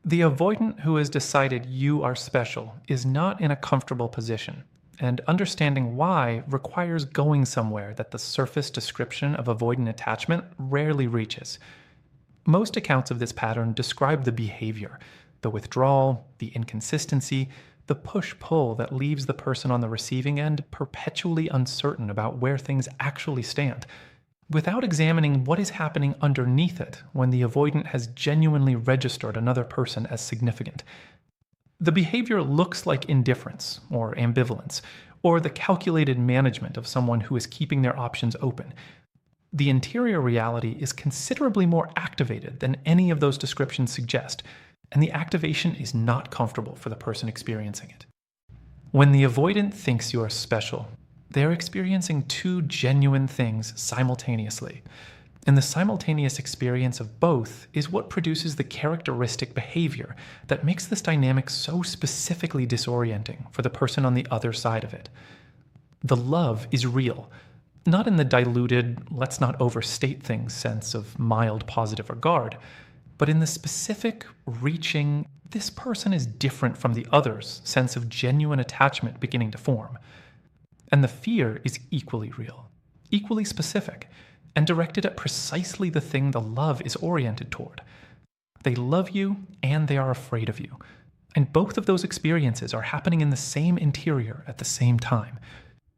The avoidant who has decided you are special is not in a comfortable position, and understanding why requires going somewhere that the surface description of avoidant attachment rarely reaches. Most accounts of this pattern describe the behavior, the withdrawal, the inconsistency, the push-pull that leaves the person on the receiving end perpetually uncertain about where things actually stand, without examining what is happening underneath it when the avoidant has genuinely registered another person as significant. The behavior looks like indifference or ambivalence, or the calculated management of someone who is keeping their options open. The interior reality is considerably more activated than any of those descriptions suggest, and the activation is not comfortable for the person experiencing it. When the avoidant thinks you are special, they're experiencing two genuine things simultaneously. And the simultaneous experience of both is what produces the characteristic behavior that makes this dynamic so specifically disorienting for the person on the other side of it. The love is real, not in the diluted, let's not overstate things sense of mild positive regard, but in the specific, reaching, this person is different from the others sense of genuine attachment beginning to form. And the fear is equally real, equally specific, and directed at precisely the thing the love is oriented toward. They love you and they are afraid of you. And both of those experiences are happening in the same interior at the same time,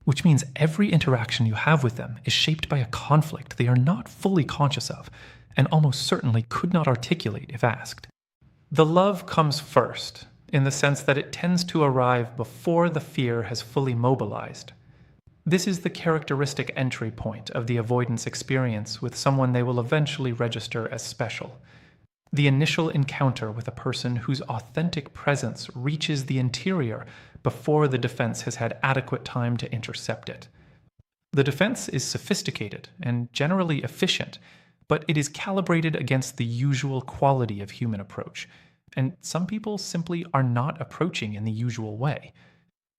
which means every interaction you have with them is shaped by a conflict they are not fully conscious of, and almost certainly could not articulate if asked. The love comes first, in the sense that it tends to arrive before the fear has fully mobilized. This is the characteristic entry point of the avoidance experience with someone they will eventually register as special. The initial encounter with a person whose authentic presence reaches the interior before the defense has had adequate time to intercept it. The defense is sophisticated and generally efficient, but it is calibrated against the usual quality of human approach, and some people simply are not approaching in the usual way.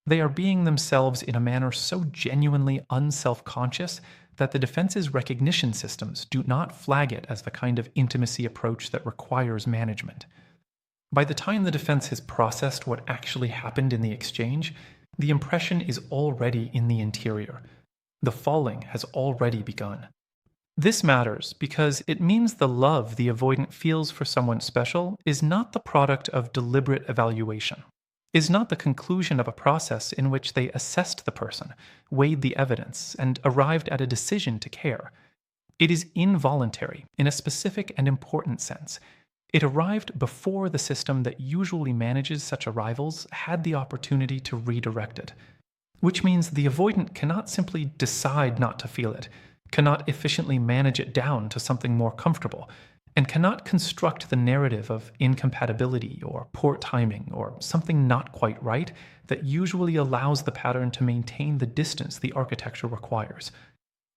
They are being themselves in a manner so genuinely unself-conscious that the defense's recognition systems do not flag it as the kind of intimacy approach that requires management. By the time the defense has processed what actually happened in the exchange, the impression is already in the interior. The falling has already begun. This matters because it means the love the avoidant feels for someone special is not the product of deliberate evaluation, is not the conclusion of a process in which they assessed the person, weighed the evidence, and arrived at a decision to care. It is involuntary in a specific and important sense. It arrived before the system that usually manages such arrivals had the opportunity to redirect it, which means the avoidant cannot simply decide not to feel it, cannot efficiently manage it down to something more comfortable, and cannot construct the narrative of incompatibility or poor timing or something not quite right that usually allows the pattern to maintain the distance the architecture requires.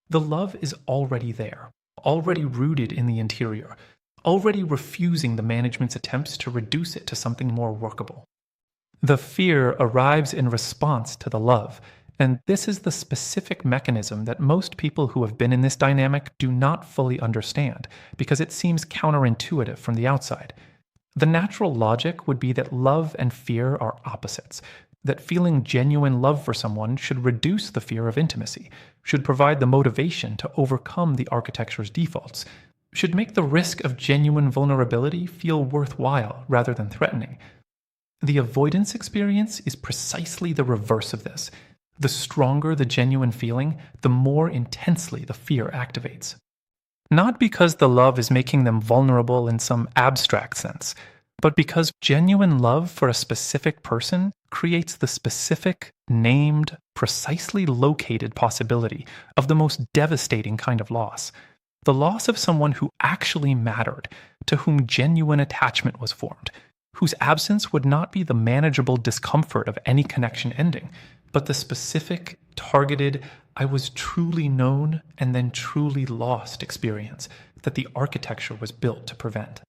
The love is already there, already rooted in the interior, already refusing the management's attempts to reduce it to something more workable. The fear arrives in response to the love, and this is the specific mechanism that most people who have been in this dynamic do not fully understand, because it seems counterintuitive from the outside. The natural logic would be that love and fear are opposites, that feeling genuine love for someone should reduce the fear of intimacy, should provide the motivation to overcome the architecture's defaults, should make the risk of genuine vulnerability feel worthwhile rather than threatening. The avoidance experience is precisely the reverse of this. The stronger the genuine feeling, the more intensely the fear activates. Not because the love is making them vulnerable in some abstract sense, but because genuine love for a specific person creates the specific, named, precisely located possibility of the most devastating kind of loss. The loss of someone who actually mattered, to whom genuine attachment was formed, whose absence would not be the manageable discomfort of any connection ending, but the specific, targeted, I was truly known and then truly lost experience that the architecture was built to prevent.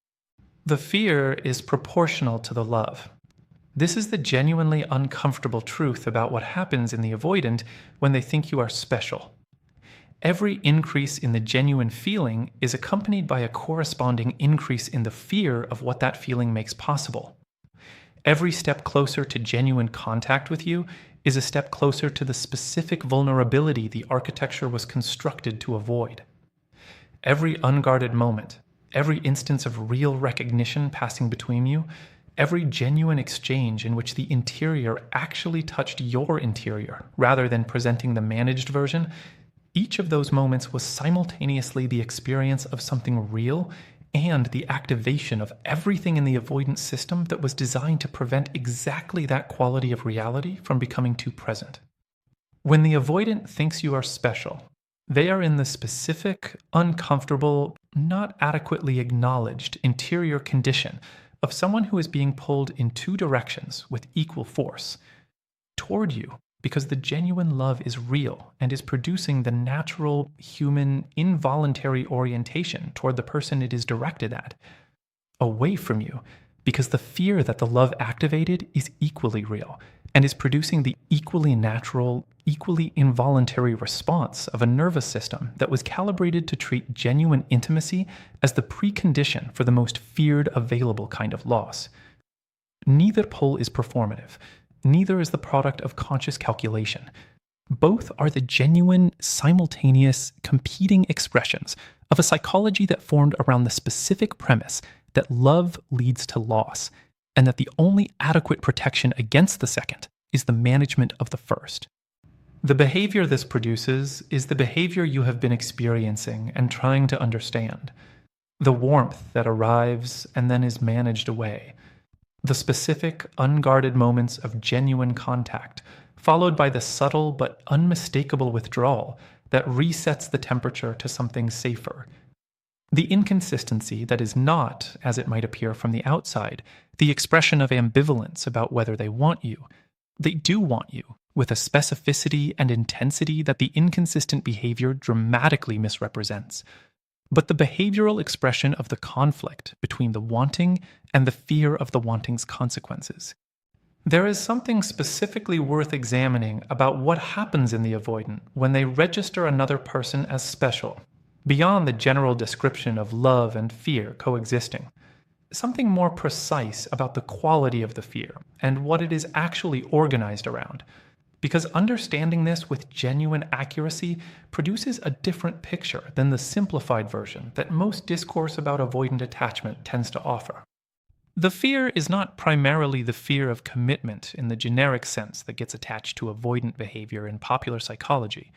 The fear is proportional to the love. This is the genuinely uncomfortable truth about what happens in the avoidant when they think you are special. Every increase in the genuine feeling is accompanied by a corresponding increase in the fear of what that feeling makes possible. Every step closer to genuine contact with you is a step closer to the specific vulnerability the architecture was constructed to avoid. Every unguarded moment, every instance of real recognition passing between you, every genuine exchange in which the interior actually touched your interior rather than presenting the managed version, each of those moments was simultaneously the experience of something real and the activation of everything in the avoidance system that was designed to prevent exactly that quality of reality from becoming too present. When the avoidant thinks you are special, they are in the specific, uncomfortable, not adequately acknowledged interior condition of someone who is being pulled in two directions with equal force toward you because the genuine love is real and is producing the natural, human, involuntary orientation toward the person it is directed at, away from you because the fear that the love activated is equally real and is producing the equally natural, equally involuntary response of a nervous system that was calibrated to treat genuine intimacy as the precondition for the most feared available kind of loss. Neither pull is performative. Neither is the product of conscious calculation. Both are the genuine, simultaneous, competing expressions of a psychology that formed around the specific premise that love leads to loss, and that the only adequate protection against the second is the management of the first. The behavior this produces is the behavior you have been experiencing and trying to understand. The warmth that arrives and then is managed away. The specific, unguarded moments of genuine contact, followed by the subtle but unmistakable withdrawal that resets the temperature to something safer. The inconsistency that is not, as it might appear from the outside, the expression of ambivalence about whether they want you. They do want you, with a specificity and intensity that the inconsistent behavior dramatically misrepresents. But the behavioral expression of the conflict between the wanting and the fear of the wanting's consequences. There is something specifically worth examining about what happens in the avoidant when they register another person as special, beyond the general description of love and fear coexisting. Something more precise about the quality of the fear and what it is actually organized around. Because understanding this with genuine accuracy produces a different picture than the simplified version that most discourse about avoidant attachment tends to offer. The fear is not primarily the fear of commitment in the generic sense that gets attached to avoidant behavior in popular psychology.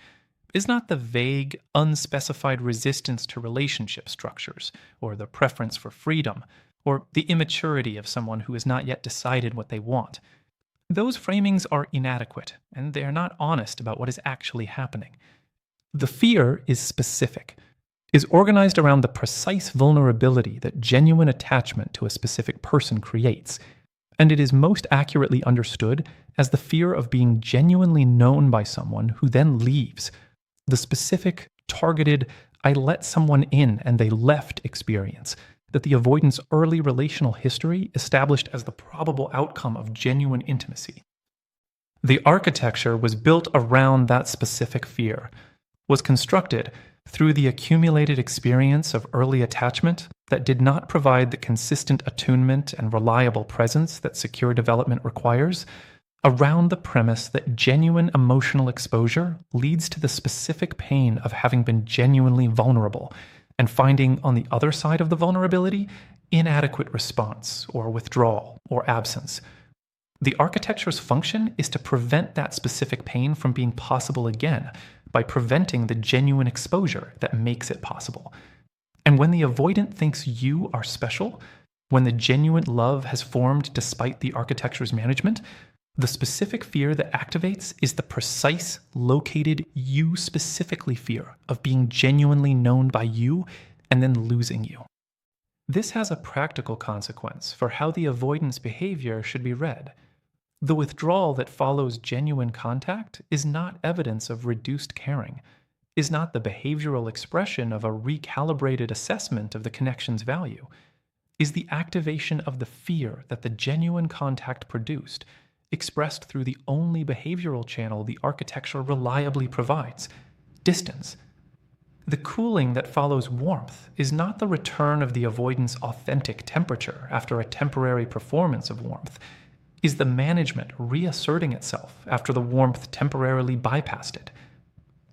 It is not the vague, unspecified resistance to relationship structures, or the preference for freedom, or the immaturity of someone who has not yet decided what they want. Those framings are inadequate, and they are not honest about what is actually happening. The fear is specific, is organized around the precise vulnerability that genuine attachment to a specific person creates, and it is most accurately understood as the fear of being genuinely known by someone who then leaves, the specific, targeted, I let someone in and they left experience that the avoidant's early relational history established as the probable outcome of genuine intimacy. The architecture was built around that specific fear, was constructed through the accumulated experience of early attachment that did not provide the consistent attunement and reliable presence that secure development requires, around the premise that genuine emotional exposure leads to the specific pain of having been genuinely vulnerable, and finding on the other side of the vulnerability inadequate response or withdrawal or absence. The architecture's function is to prevent that specific pain from being possible again by preventing the genuine exposure that makes it possible. And when the avoidant thinks you are special, when the genuine love has formed despite the architecture's management, the specific fear that activates is the precise, located, you specifically fear of being genuinely known by you and then losing you. This has a practical consequence for how the avoidance behavior should be read. The withdrawal that follows genuine contact is not evidence of reduced caring, is not the behavioral expression of a recalibrated assessment of the connection's value, is the activation of the fear that the genuine contact produced, expressed through the only behavioral channel the architecture reliably provides: distance. The cooling that follows warmth is not the return of the avoidant's authentic temperature after a temporary performance of warmth, is the management reasserting itself after the warmth temporarily bypassed it.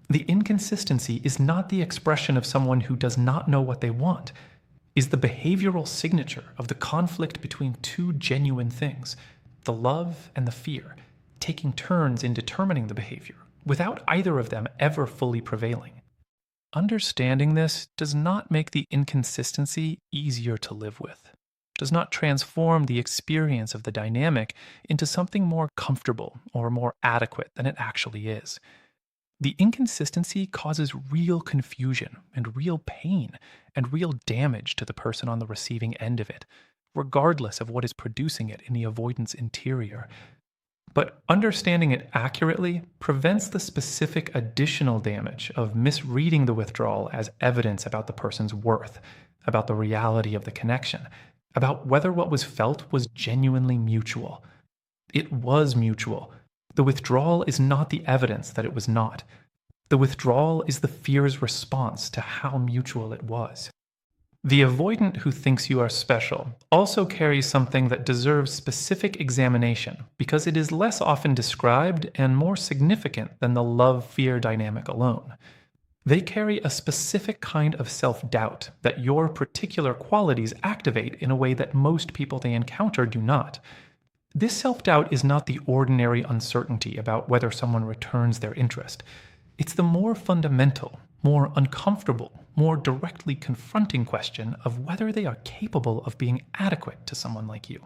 The inconsistency is not the expression of someone who does not know what they want, is the behavioral signature of the conflict between two genuine things, the love and the fear, taking turns in determining the behavior, without either of them ever fully prevailing. Understanding this does not make the inconsistency easier to live with, does not transform the experience of the dynamic into something more comfortable or more adequate than it actually is. The inconsistency causes real confusion and real pain and real damage to the person on the receiving end of it, regardless of what is producing it in the avoidance interior. But understanding it accurately prevents the specific additional damage of misreading the withdrawal as evidence about the person's worth, about the reality of the connection, about whether what was felt was genuinely mutual. It was mutual. The withdrawal is not the evidence that it was not. The withdrawal is the fear's response to how mutual it was. The avoidant who thinks you are special also carries something that deserves specific examination because it is less often described and more significant than the love-fear dynamic alone. They carry a specific kind of self-doubt that your particular qualities activate in a way that most people they encounter do not. This self-doubt is not the ordinary uncertainty about whether someone returns their interest. It's the more fundamental, more uncomfortable, more directly confronting question of whether they are capable of being adequate to someone like you.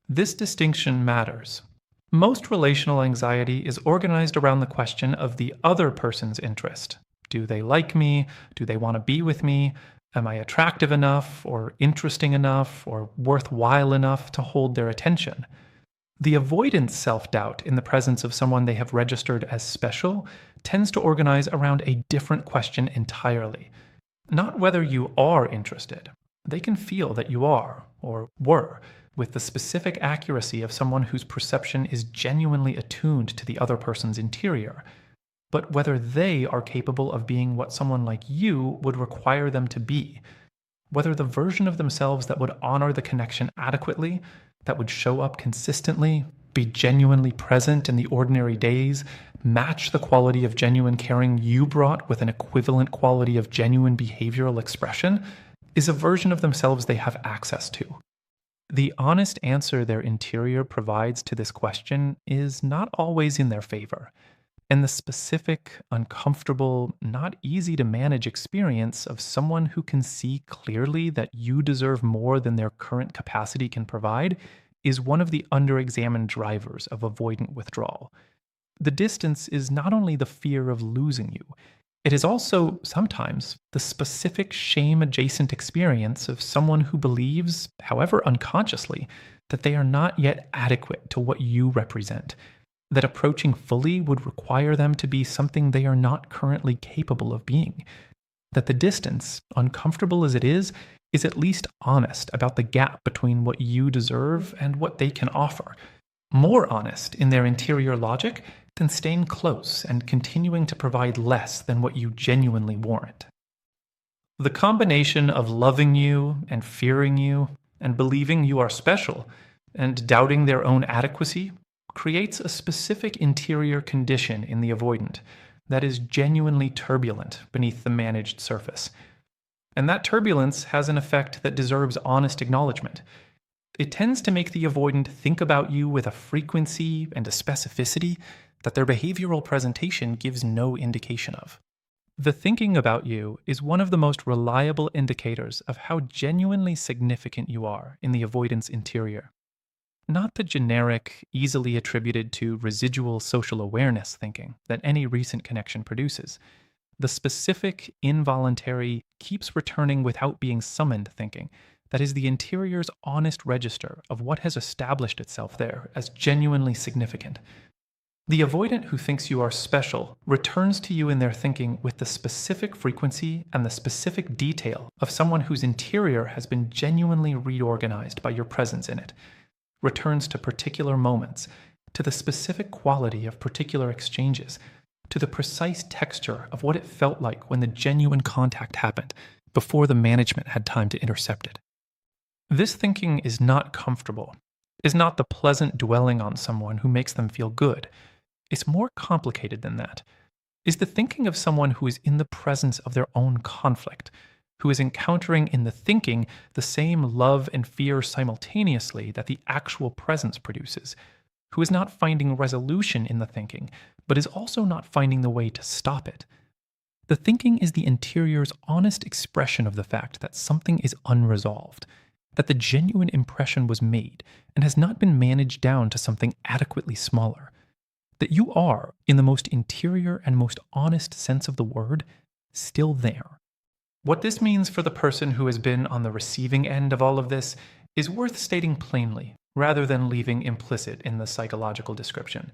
This distinction matters. Most relational anxiety is organized around the question of the other person's interest. Do they like me? Do they want to be with me? Am I attractive enough, or interesting enough, or worthwhile enough to hold their attention? The avoidant self-doubt in the presence of someone they have registered as special tends to organize around a different question entirely. Not whether you are interested. They can feel that you are, or were, with the specific accuracy of someone whose perception is genuinely attuned to the other person's interior, but whether they are capable of being what someone like you would require them to be, whether the version of themselves that would honor the connection adequately, that would show up consistently, be genuinely present in the ordinary days, match the quality of genuine caring you brought with an equivalent quality of genuine behavioral expression, is a version of themselves they have access to. The honest answer their interior provides to this question is not always in their favor, and the specific, uncomfortable, not easy to manage experience of someone who can see clearly that you deserve more than their current capacity can provide is one of the underexamined drivers of avoidant withdrawal. The distance is not only the fear of losing you, it is also, sometimes, the specific shame-adjacent experience of someone who believes, however unconsciously, that they are not yet adequate to what you represent, that approaching fully would require them to be something they are not currently capable of being, that the distance, uncomfortable as it is at least honest about the gap between what you deserve and what they can offer, more honest in their interior logic than staying close and continuing to provide less than what you genuinely warrant. The combination of loving you and fearing you and believing you are special and doubting their own adequacy creates a specific interior condition in the avoidant that is genuinely turbulent beneath the managed surface. And that turbulence has an effect that deserves honest acknowledgement. It tends to make the avoidant think about you with a frequency and a specificity that their behavioral presentation gives no indication of. The thinking about you is one of the most reliable indicators of how genuinely significant you are in the avoidance interior. Not the generic, easily attributed to residual social awareness thinking that any recent connection produces. The specific, involuntary, keeps returning without being summoned thinking that is the interior's honest register of what has established itself there as genuinely significant. The avoidant who thinks you are special returns to you in their thinking with the specific frequency and the specific detail of someone whose interior has been genuinely reorganized by your presence in it, returns to particular moments, to the specific quality of particular exchanges, to the precise texture of what it felt like when the genuine contact happened, before the management had time to intercept it. This thinking is not comfortable, is not the pleasant dwelling on someone who makes them feel good. It's more complicated than that. Is the thinking of someone who is in the presence of their own conflict, who is encountering in the thinking the same love and fear simultaneously that the actual presence produces, who is not finding resolution in the thinking, but is also not finding the way to stop it. The thinking is the interior's honest expression of the fact that something is unresolved, that the genuine impression was made and has not been managed down to something adequately smaller. That you are, in the most interior and most honest sense of the word, still there. What this means for the person who has been on the receiving end of all of this is worth stating plainly, rather than leaving implicit in the psychological description.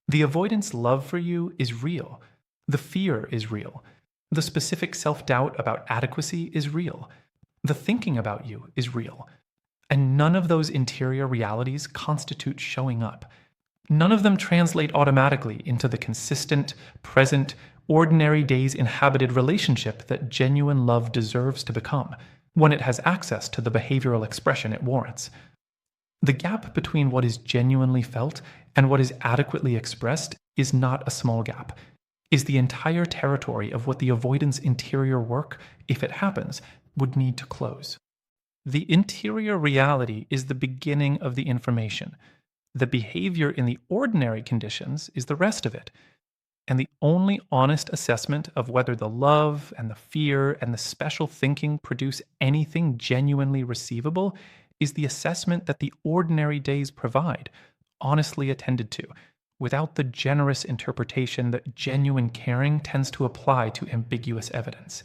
The avoidance love for you is real. The fear is real. The specific self-doubt about adequacy is real. The thinking about you is real. And none of those interior realities constitute showing up. None of them translate automatically into the consistent, present, ordinary days inhabited relationship that genuine love deserves to become, when it has access to the behavioral expression it warrants. The gap between what is genuinely felt and what is adequately expressed is not a small gap, is the entire territory of what the avoidance interior work, if it happens, would need to close. The interior reality is the beginning of the information. The behavior in the ordinary conditions is the rest of it. And the only honest assessment of whether the love and the fear and the special thinking produce anything genuinely receivable is the assessment that the ordinary days provide, honestly attended to, without the generous interpretation that genuine caring tends to apply to ambiguous evidence.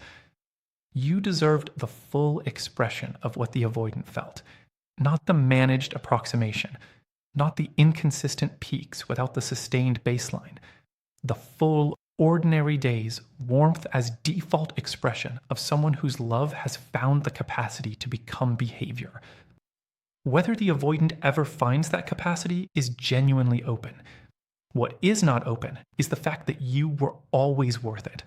You deserved the full expression of what the avoidant felt, not the managed approximation, not the inconsistent peaks without the sustained baseline. The full, ordinary days' warmth as default expression of someone whose love has found the capacity to become behavior. Whether the avoidant ever finds that capacity is genuinely open. What is not open is the fact that you were always worth it,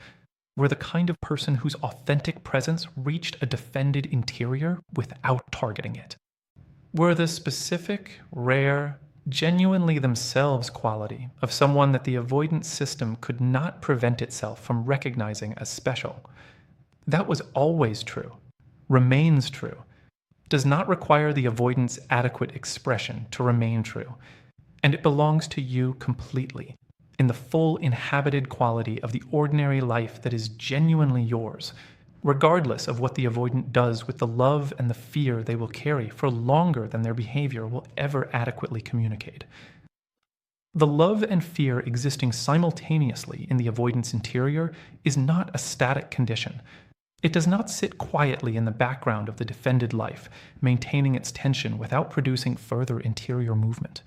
were the kind of person whose authentic presence reached a defended interior without targeting it. Were the specific, rare, genuinely themselves quality of someone that the avoidance system could not prevent itself from recognizing as special. That was always true, remains true, does not require the avoidance adequate expression to remain true, and it belongs to you completely, in the full inhabited quality of the ordinary life that is genuinely yours, regardless of what the avoidant does with the love and the fear they will carry for longer than their behavior will ever adequately communicate. The love and fear existing simultaneously in the avoidance interior is not a static condition. It does not sit quietly in the background of the defended life, maintaining its tension without producing further interior movement.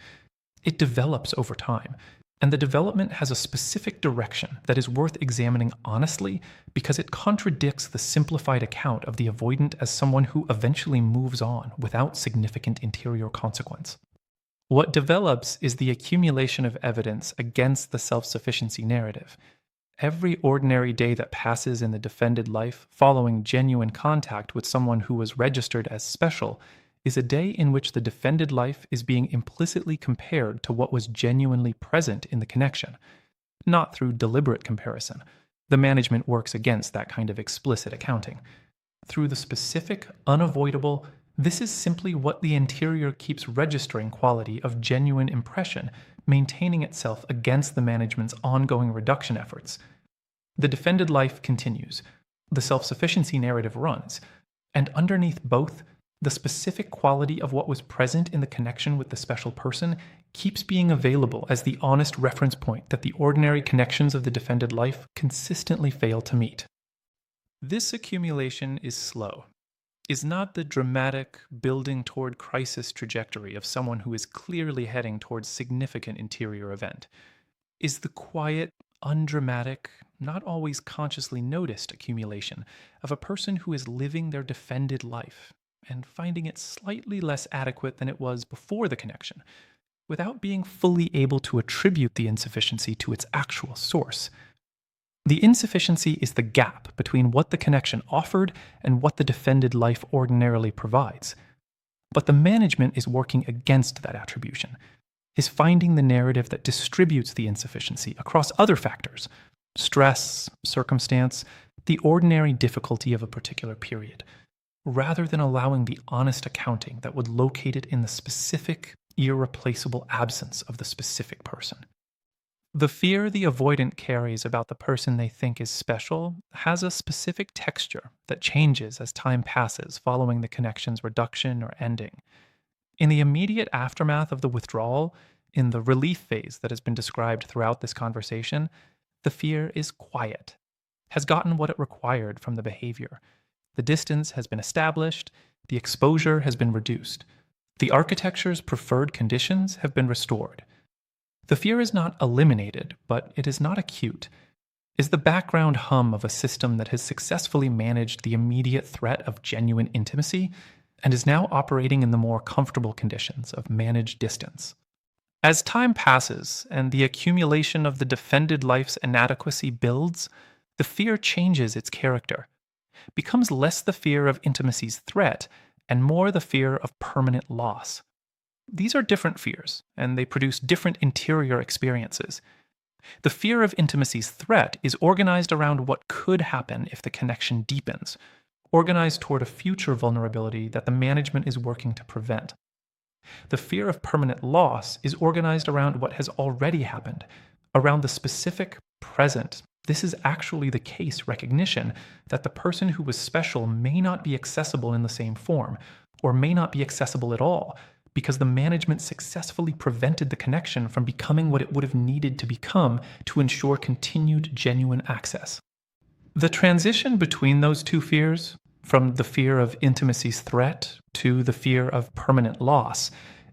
It develops over time, and the development has a specific direction that is worth examining honestly because it contradicts the simplified account of the avoidant as someone who eventually moves on without significant interior consequence. What develops is the accumulation of evidence against the self-sufficiency narrative. Every ordinary day that passes in the defended life following genuine contact with someone who was registered as special is a day in which the defended life is being implicitly compared to what was genuinely present in the connection, not through deliberate comparison. The management works against that kind of explicit accounting. Through the specific, unavoidable, this is simply what the interior keeps registering quality of genuine impression, maintaining itself against the management's ongoing reduction efforts. The defended life continues, the self-sufficiency narrative runs, and underneath both, the specific quality of what was present in the connection with the special person keeps being available as the honest reference point that the ordinary connections of the defended life consistently fail to meet. This accumulation is slow, is not the dramatic, building toward crisis trajectory of someone who is clearly heading towards significant interior event, is the quiet, undramatic, not always consciously noticed accumulation of a person who is living their defended life and finding it slightly less adequate than it was before the connection, without being fully able to attribute the insufficiency to its actual source. The insufficiency is the gap between what the connection offered and what the defended life ordinarily provides. But the management is working against that attribution, is finding the narrative that distributes the insufficiency across other factors: stress, circumstance, the ordinary difficulty of a particular period, rather than allowing the honest accounting that would locate it in the specific, irreplaceable absence of the specific person. The fear the avoidant carries about the person they think is special has a specific texture that changes as time passes following the connection's reduction or ending. In the immediate aftermath of the withdrawal, in the relief phase that has been described throughout this conversation, the fear is quiet, has gotten what it required from the behavior. The distance has been established, the exposure has been reduced, the architecture's preferred conditions have been restored. The fear is not eliminated, but it is not acute, is the background hum of a system that has successfully managed the immediate threat of genuine intimacy and is now operating in the more comfortable conditions of managed distance. As time passes and the accumulation of the defended life's inadequacy builds, the fear changes its character, becomes less the fear of intimacy's threat and more the fear of permanent loss. These are different fears, and they produce different interior experiences. The fear of intimacy's threat is organized around what could happen if the connection deepens, organized toward a future vulnerability that the management is working to prevent. The fear of permanent loss is organized around what has already happened, around the specific, present, this is actually the case recognition that the person who was special may not be accessible in the same form, or may not be accessible at all, because the management successfully prevented the connection from becoming what it would have needed to become to ensure continued genuine access. The transition between those two fears, from the fear of intimacy's threat to the fear of permanent loss,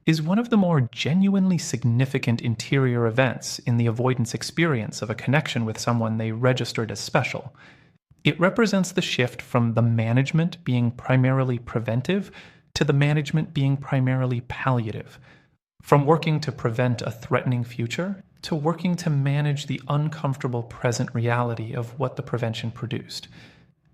is one of the more genuinely significant interior events in the avoidance experience of a connection with someone they registered as special. It represents the shift from the management being primarily preventive to the management being primarily palliative, from working to prevent a threatening future to working to manage the uncomfortable present reality of what the prevention produced.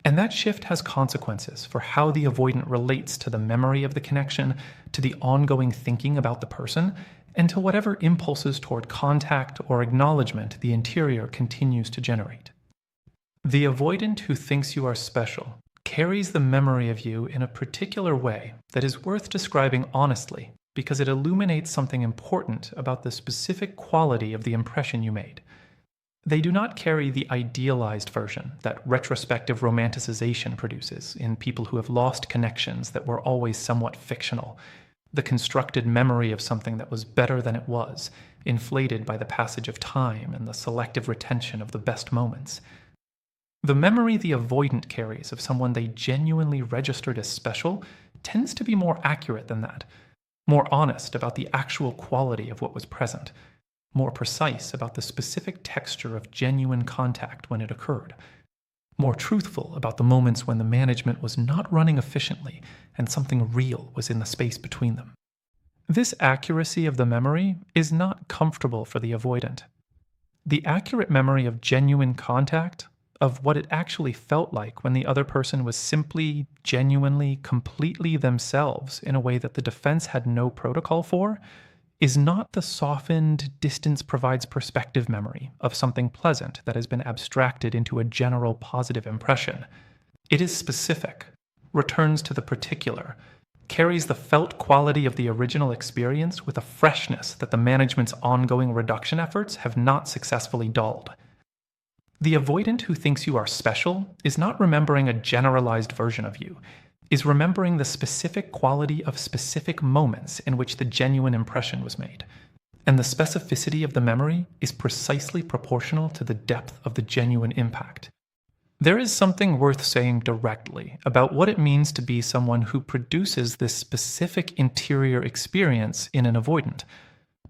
And that shift has consequences for how the avoidant relates to the memory of the connection, to the ongoing thinking about the person, and to whatever impulses toward contact or acknowledgement the interior continues to generate. The avoidant who thinks you are special carries the memory of you in a particular way that is worth describing honestly because it illuminates something important about the specific quality of the impression you made. They do not carry the idealized version that retrospective romanticization produces in people who have lost connections that were always somewhat fictional, the constructed memory of something that was better than it was, inflated by the passage of time and the selective retention of the best moments. The memory the avoidant carries of someone they genuinely registered as special tends to be more accurate than that, more honest about the actual quality of what was present, more precise about the specific texture of genuine contact when it occurred, more truthful about the moments when the management was not running efficiently and something real was in the space between them. This accuracy of the memory is not comfortable for the avoidant. The accurate memory of genuine contact, of what it actually felt like when the other person was simply, genuinely, completely themselves in a way that the defense had no protocol for, is not the softened, distance provides perspective memory of something pleasant that has been abstracted into a general positive impression. It is specific, returns to the particular, carries the felt quality of the original experience with a freshness that the management's ongoing reduction efforts have not successfully dulled. The avoidant who thinks you are special is not remembering a generalized version of you, is remembering the specific quality of specific moments in which the genuine impression was made. And the specificity of the memory is precisely proportional to the depth of the genuine impact. There is something worth saying directly about what it means to be someone who produces this specific interior experience in an avoidant,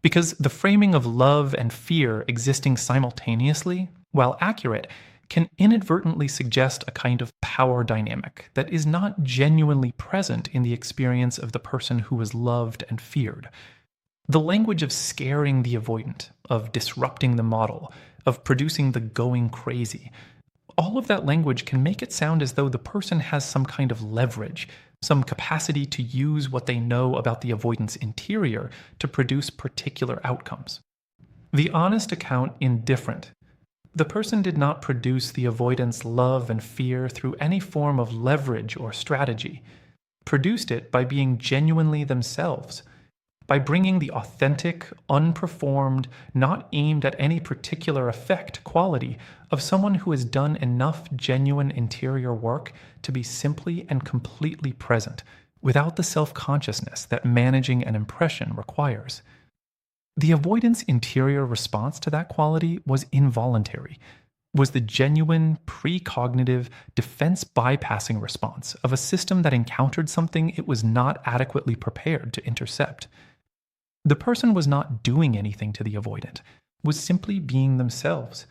because the framing of love and fear existing simultaneously, while accurate, can inadvertently suggest a kind of power dynamic that is not genuinely present in the experience of the person who was loved and feared. The language of scaring the avoidant, of disrupting the model, of producing the going crazy, all of that language can make it sound as though the person has some kind of leverage, some capacity to use what they know about the avoidant's interior to produce particular outcomes. The honest account indifferent. The person did not produce the avoidant's love and fear through any form of leverage or strategy, produced it by being genuinely themselves, by bringing the authentic, unperformed, not aimed at any particular effect quality of someone who has done enough genuine interior work to be simply and completely present, without the self-consciousness that managing an impression requires. The avoidant's interior response to that quality was involuntary, was the genuine, precognitive, defense-bypassing response of a system that encountered something it was not adequately prepared to intercept. The person was not doing anything to the avoidant, was simply being themselves.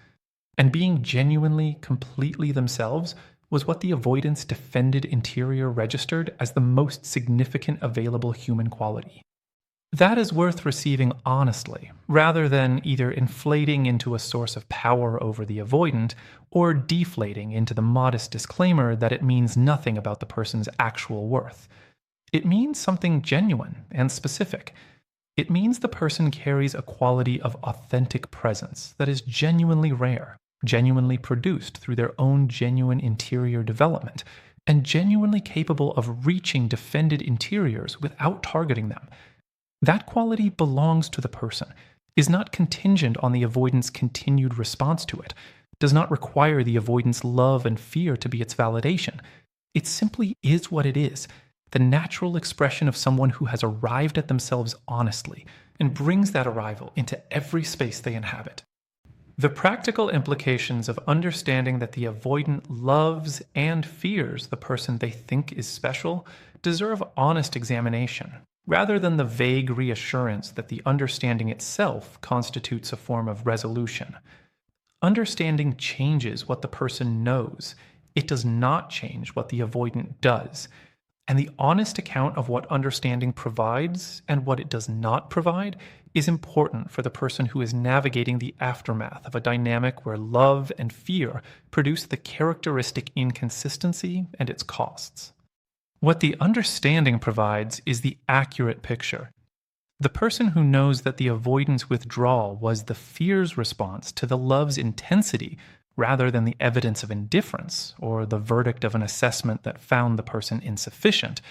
And being genuinely, completely themselves was what the avoidant's defended interior registered as the most significant available human quality. That is worth receiving honestly, rather than either inflating into a source of power over the avoidant or deflating into the modest disclaimer that it means nothing about the person's actual worth. It means something genuine and specific. It means the person carries a quality of authentic presence that is genuinely rare, genuinely produced through their own genuine interior development, and genuinely capable of reaching defended interiors without targeting them. That quality belongs to the person, is not contingent on the avoidant's continued response to it, does not require the avoidant's love and fear to be its validation. It simply is what it is, the natural expression of someone who has arrived at themselves honestly and brings that arrival into every space they inhabit. The practical implications of understanding that the avoidant loves and fears the person they think is special deserve honest examination, rather than the vague reassurance that the understanding itself constitutes a form of resolution. Understanding changes what the person knows. It does not change what the avoidant does. And the honest account of what understanding provides and what it does not provide is important for the person who is navigating the aftermath of a dynamic where love and fear produce the characteristic inconsistency and its costs. What the understanding provides is the accurate picture. The person who knows that the avoidance withdrawal was the fear's response to the love's intensity rather than the evidence of indifference or the verdict of an assessment that found the person insufficient,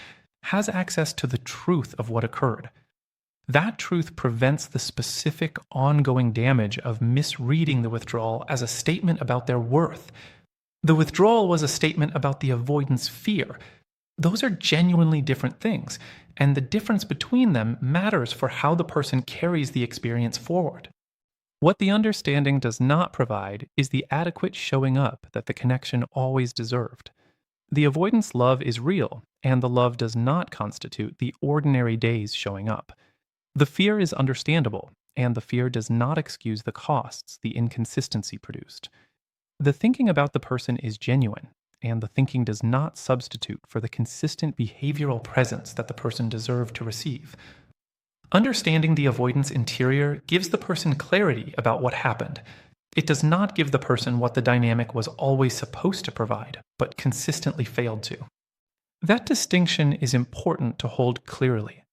has access to the truth of what occurred. That truth prevents the specific ongoing damage of misreading the withdrawal as a statement about their worth. The withdrawal was a statement about the avoidance fear. Those are genuinely different things, and the difference between them matters for how the person carries the experience forward. What the understanding does not provide is the adequate showing up that the connection always deserved. The avoidance love is real, and the love does not constitute the ordinary days showing up. The fear is understandable, and the fear does not excuse the costs the inconsistency produced. The thinking about the person is genuine, and the thinking does not substitute for the consistent behavioral presence that the person deserved to receive. Understanding the avoidance interior gives the person clarity about what happened. It does not give the person what the dynamic was always supposed to provide, but consistently failed to. That distinction is important to hold clearly,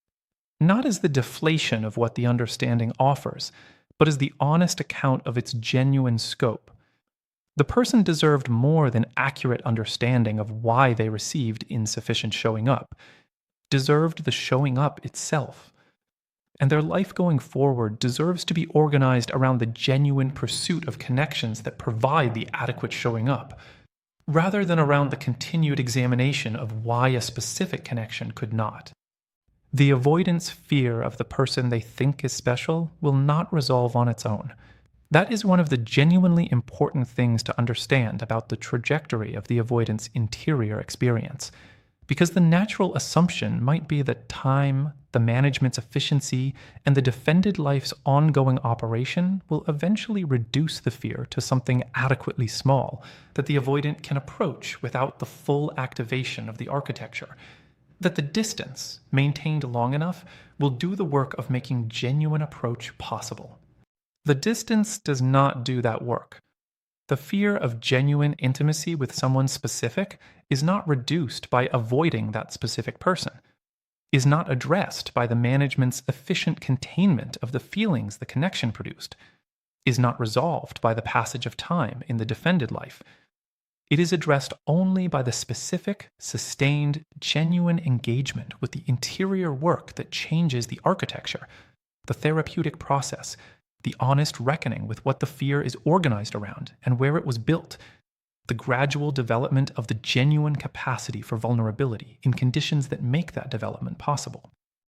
not as the deflation of what the understanding offers, but as the honest account of its genuine scope. The person deserved more than accurate understanding of why they received insufficient showing up, deserved the showing up itself. And their life going forward deserves to be organized around the genuine pursuit of connections that provide the adequate showing up, rather than around the continued examination of why a specific connection could not. The avoidance fear of the person they think is special will not resolve on its own. That is one of the genuinely important things to understand about the trajectory of the avoidance interior experience, because the natural assumption might be that time, the management's efficiency, and the defended life's ongoing operation will eventually reduce the fear to something adequately small that the avoidant can approach without the full activation of the architecture. that the distance, maintained long enough, will do the work of making genuine approach possible. The distance does not do that work. The fear of genuine intimacy with someone specific is not reduced by avoiding that specific person, is not addressed by the management's efficient containment of the feelings the connection produced, is not resolved by the passage of time in the defended life. It is addressed only by the specific, sustained, genuine engagement with the interior work that changes the architecture, the therapeutic process, the honest reckoning with what the fear is organized around and where it was built, the gradual development of the genuine capacity for vulnerability in conditions that make that development possible.